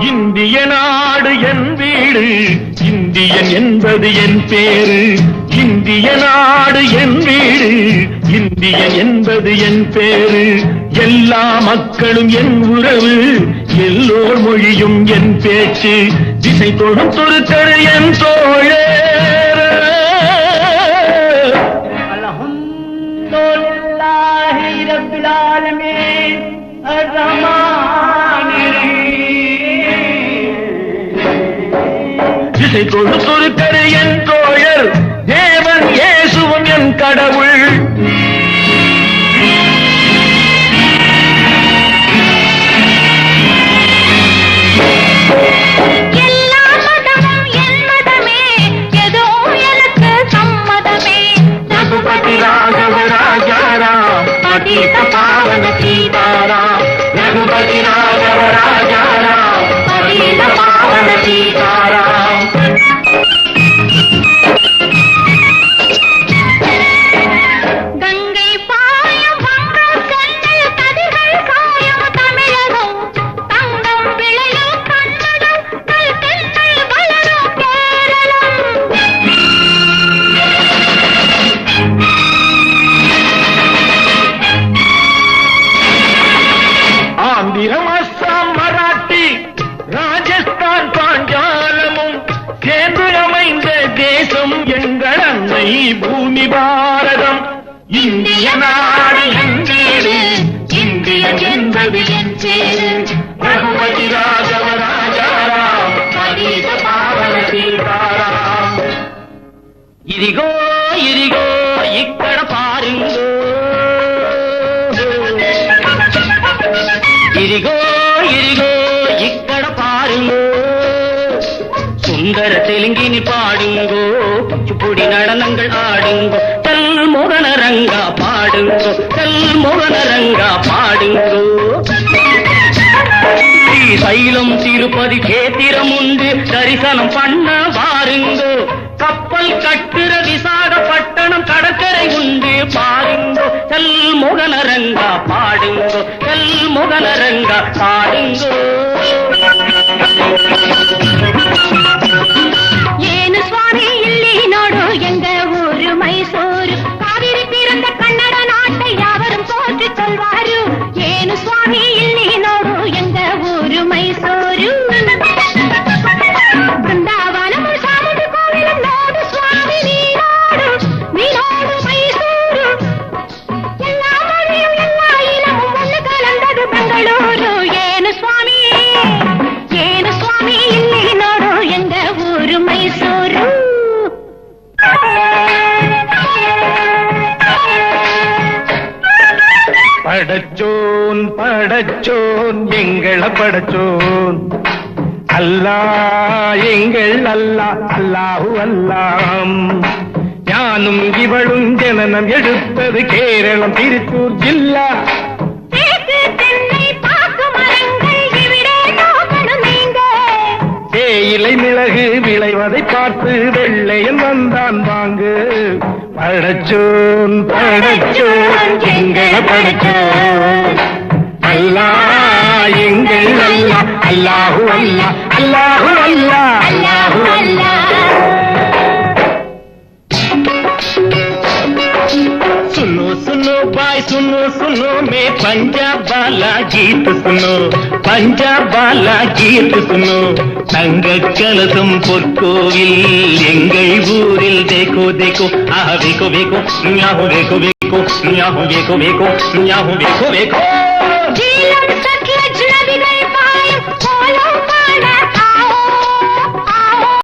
இந்திய நாடு என் வீடு, இந்தியன் என்பது என் பேரு. இந்திய நாடு என் வீடு, இந்தியன் என்பது என் பேரு. எல்லா மக்களும் என் உறவு, எல்லோர் மொழியும் என் பேச்சு. திசை தொடும் துருத்தரு என் தோழே. அல்ஹம்துலில்லாஹி ரப்பில் ஆலமீன் திசை தொடுத்தொரு என் தோழர், தேவன் இயேசுவும் என் கடவுள். எல்லா மதமும் என் மதமே, ஏதோ எனக்கு சம்மதமே. ரகுபதி ராகவ ராஜாராம், பதித பாவன சீதாராம். ரகுபதி ராகவ ராஜாராம், பதித பாவன சீதாராம். கங்கை பாயும் வங்கக் கண்ணில் கதிர்கள் காயும் தமிழகம். தங்கம் விளையும் கன்னடம், கல் தென்னை வளரும் கேரளம். ஆந்திரம், அஸ்ஸாம், மராட்டி, ராஜஸ்தான், பாஞ்சாலமும் சேர்ந்து அமைந்த தேசம் எங்கள் அன்னை பூமி பாரதம். இந்திய நாடு என் வீடு, இந்தியன் என்பது என் பேரு. ரகுபதி ராகவ ராஜாராம், பதித பாவன சீதாராம். ఇదిగో ఇదిగో ఇక్కడ పారిందో, ఇదిగో ఇదిగో ఇక్కడ పారిందో. சுந்தர தெலுங்கினி பாடுங்கோ, குச்சிப்புடி நடனங்கள் ஆடுங்கோ. கல்முகன ரங்கா பாடுங்கோ, கல்முகன ரங்கா பாடுங்கோ. ஸ்ரீசைலம் திருப்பதி கேத்திரம் உண்டு, தரிசனம் பண்ண பாருங்கோ. கப்பல் கட்டுற விசாகப்பட்டணம் கடற்கரை உண்டு பாருங்கோ. கல்முகன ரங்கா பாடுங்கோ, கல்முகன ரங்கா பாடுங்கோ. ಏನು ಸ್ವಾಮಿ ಇಲ್ಲಿ ನೋಡು ಎಂಗ ಊರು ಮೈಸೂರು. ಕಾವೇರಿ ತೀರಂದ ಕನ್ನಡ ನಾಟை யாவரும் போற்றி சொல்வாரு. ಏನು ಸ್ವಾಮಿ ಇಲ್ಲಿ ನೋಡು ಎಂಗ ಊರು ಮೈಸೂರು. ಬೃಂದಾವನము ಸಾಮುಂಡಿ ಕೋವಿಲು ನೋಡು ಸ್ವಾಮಿ ನೀನೋಡು, ನೀನೋಡು ಮೈಸೂರು. எல்லா மொழியும் எல்லா இனமும் ஒன்று கலந்தது பெங்களூரு. ಏನು ಸ್ವಾಮಿ, ಏನು ಸ್ವಾಮಿ ಇಲ್ಲಿ ನೋಡು ಎಂಗ ಊರು ಮೈಸೂರು. படச்சோன் படச்சோன் எங்கள படச்சோன், அல்லா எங்கள் அல்லா, அல்லாஹு அல்லாம். ஞானும் இவளும் ஜனனம் எடுத்தது கேரளம் திருச்சூர் ஜில்லா. தேக்கு தென்னை பாக்கு மரங்கள் இவிடே நோக்கணும் நீங்க. தேயிலை மிளகு விளைவதை பார்த்து வெள்ளையன் வந்தான் வாங்கு. படச்சோன் படச்சோன் எங்கள படச்சோன், அல்லா எங்கள் அல்லா, அல்லாஹு அல்லா, அல்லாஹு அல்லா, அல்லாஹு அல்லா. सुनो सुनो भाई सुनो सुनो, मैं पंजाब वाला गीत सुनो, पंजाब वाला गीत सुनो. தங்க கலசம் பொற்கோவில் எங்கள் ஊரில் देखो देखो, ஆஹா देखो देखो, ஞாஹு देखो देखो, ஞாஹு देखो देखो, ஞாஹு देखो देखो.